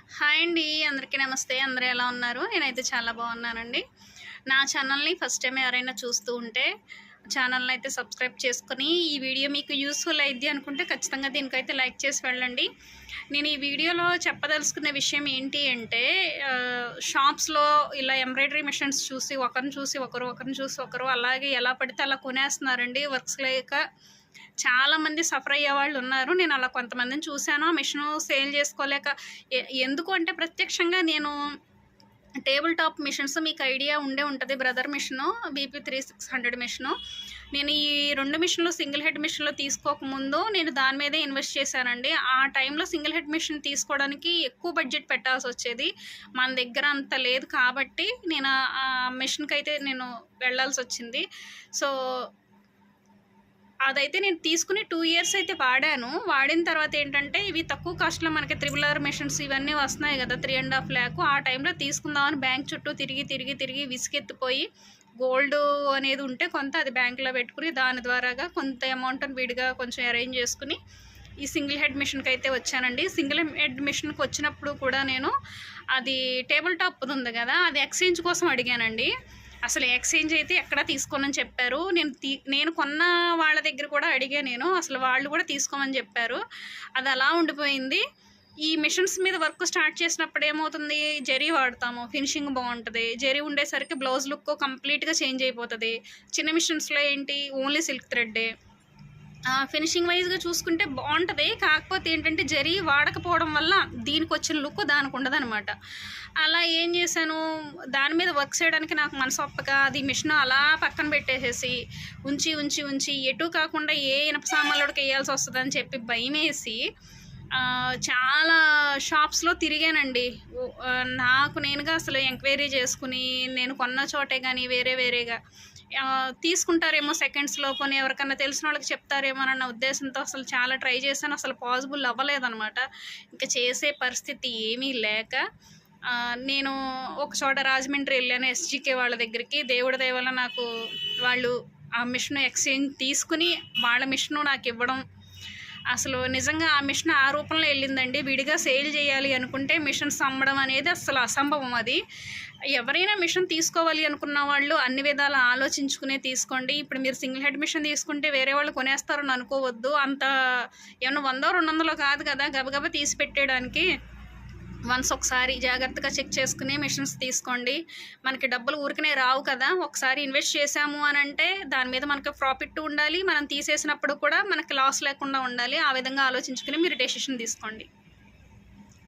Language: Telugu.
హాయ్ అండి. అందరికీ నమస్తే. అందరూ ఎలా ఉన్నారు? నేనైతే చాలా బాగున్నానండి. నా ఛానల్‌ని ఫస్ట్ టైం ఎవరైనా చూస్తూ ఉంటే ఛానల్‌ని అయితే సబ్స్క్రైబ్ చేసుకొని, ఈ వీడియో మీకు యూస్‌ఫుల్ అయిద్ది అనుకుంటే ఖచ్చితంగా దీనికైతే లైక్ చేసి వెళ్ళండి. నేను ఈ వీడియోలో చెప్పదలుచుకున్న విషయం ఏంటి అంటే షాప్స్‌లో ఇలా ఎంబ్రాయిడరీ మిషన్స్ చూసి ఒకరిని చూసి ఒకరు, ఒకరిని చూసి ఒకరు అలాగే ఎలా పడితే అలా కొనేస్తున్నారండి. వర్క్స్ లేక చాలామంది సఫర్ అయ్యేవాళ్ళు ఉన్నారు. నేను అలా కొంతమందిని చూశాను. ఆ మిషను సేల్ చేసుకోలేక ఎందుకు అంటే ప్రత్యక్షంగా నేను టేబుల్ టాప్ మిషన్స్ మీకు ఐడియా ఉండే ఉంటది. Brother machine, BP3600 machine. నేను ఈ 2 మిషన్లు సింగిల్ హెడ్ మిషన్‌లో తీసుకోకముందు నేను దాని మీదే ఇన్వెస్ట్ చేశానండి. ఆ టైంలో సింగిల్ హెడ్ మిషన్ తీసుకోవడానికి ఎక్కువ బడ్జెట్ పెట్టాల్సొచ్చేది. మన దగ్గర అంత లేదు కాబట్టి నేను ఆ మిషన్‌కైతే నేను వెళ్ళాల్సొచ్చింది. సో అదైతే నేను తీసుకుని 2 ఇయర్స్ అయితే వాడాను. వాడిన తర్వాత ఏంటంటే ఇవి తక్కువ కాస్ట్‌లో మనకి త్రిబుల్ ఆర్ మిషన్స్ ఇవన్నీ వస్తున్నాయి కదా! 3.5 లాఖ్ ఆ టైంలో తీసుకుందామని బ్యాంక్ చుట్టూ తిరిగి విసుగెత్తిపోయి గోల్డ్ అనేది ఉంటే కొంత అది బ్యాంక్‌లో పెట్టుకుని దాని ద్వారాగా కొంత అమౌంట్‌ని విడిగా కొంచెం అరేంజ్ చేసుకుని ఈ సింగిల్ హెడ్ మిషన్‌కైతే వచ్చానండి. సింగిల్ హెడ్ మిషన్‌కి వచ్చినప్పుడు కూడా నేను అది టేబుల్ టాప్‌ది ఉంది కదా! అది ఎక్స్‌చేంజ్ కోసం అడిగానండి. అసలు ఎక్స్‌చేంజ్ అయితే ఎక్కడా తీసుకోనని చెప్పారు. నేను కొన్న వాళ్ళ దగ్గర కూడా అడిగా నేను. అసలు వాళ్ళు కూడా తీసుకోమని చెప్పారు. అది అలా ఉండిపోయింది. ఈ మిషన్స్ మీద వర్క్ స్టార్ట్ చేసినప్పుడు ఏమవుతుంది, జరీ వాడతాము. ఫినిషింగ్ బావుంటది. జరీ ఉండేసరికి బ్లౌజ్ లుక్ కంప్లీట్‌గా చేంజ్ అయిపోతది. చిన్న మిషన్స్‌లో ఏంటి ఓన్లీ సిల్క్ థ్రెడ్డే. ఫినిషింగ్ వైజ్‌గా చూసుకుంటే బావుంటది. కాకపోతే ఏంటంటే జరీ వాడకపోవడం వల్ల దీనికొచ్చిన లుక్ దానికుండదనమాట. అలా ఏం చేశాను, దాని మీద వర్క్ చేయడానికి నాకు మనసు ఒప్పక అది మిషన్ అలా పక్కన పెట్టేసేసి ఉంచి ఎటు కాకుండా ఏ ఇనప సామాన్లోకి ఎయ్యాల్సొస్తదని చెప్పి భయమేసి చాలా షాప్స్‌లో తిరిగానండి. నాకు నేనుగా అసలు ఎంక్వైరీ చేసుకుని నేను కొన్న చోటే గానీ వేరేగా తీసుకుంటారేమో సెకండ్స్‌లో పోనీ ఎవరికన్నా తెలిసిన వాళ్ళకి చెప్తారేమోనన్న ఉద్దేశంతో అసలు చాలా ట్రై చేశాను. అసలు పాసిబుల్ అవ్వలేదనమాట. ఇంక చేసే పరిస్థితి ఏమీ లేక నేను ఒక చోట రాజమండ్రి వెళ్ళాను ఎస్‌జీకే వాళ్ళ దగ్గరికి. దేవుడి దయ వల్ల నాకు వాళ్ళు ఆ మిషన్ ఎక్స్‌చేంజ్ తీసుకుని వాళ్ళ మిషను నాకివ్వడం. అసలు నిజంగా ఆ మిషన్ ఆ రూపంలో వెళ్ళిందండి. విడిగా సేల్ చేయాలి అనుకుంటే మిషన్స్ అమ్మడం అనేది అస్సలు అసంభవం అది. ఎవరైనా మిషన్ తీసుకోవాలి అనుకున్న వాళ్ళు అన్ని విధాలా ఆలోచించుకునే తీసుకోండి. ఇప్పుడు మీరు సింగిల్ హెడ్ మిషన్ తీసుకుంటే వేరే వాళ్ళు కొనేస్తారని అనుకోవద్దు. అంత ఏమన్నా 100, 200 కాదు కదా! గబగబా తీసి పెట్టేయడానికి. వన్స్ ఒకసారి జాగ్రత్తగా చెక్ చేసుకుని మిషన్స్ తీసుకోండి. మనకి డబ్బులు ఊరికనే రావు కదా! ఒకసారి ఇన్వెస్ట్ చేశాము అనంటే దాని మీద మనకు ప్రాఫిట్ ఉండాలి. మనం తీసేసినప్పుడు కూడా మనకి లాస్ లేకుండా ఉండాలి. ఆ విధంగా ఆలోచించుకుని మీరు డెసిషన్ తీసుకోండి.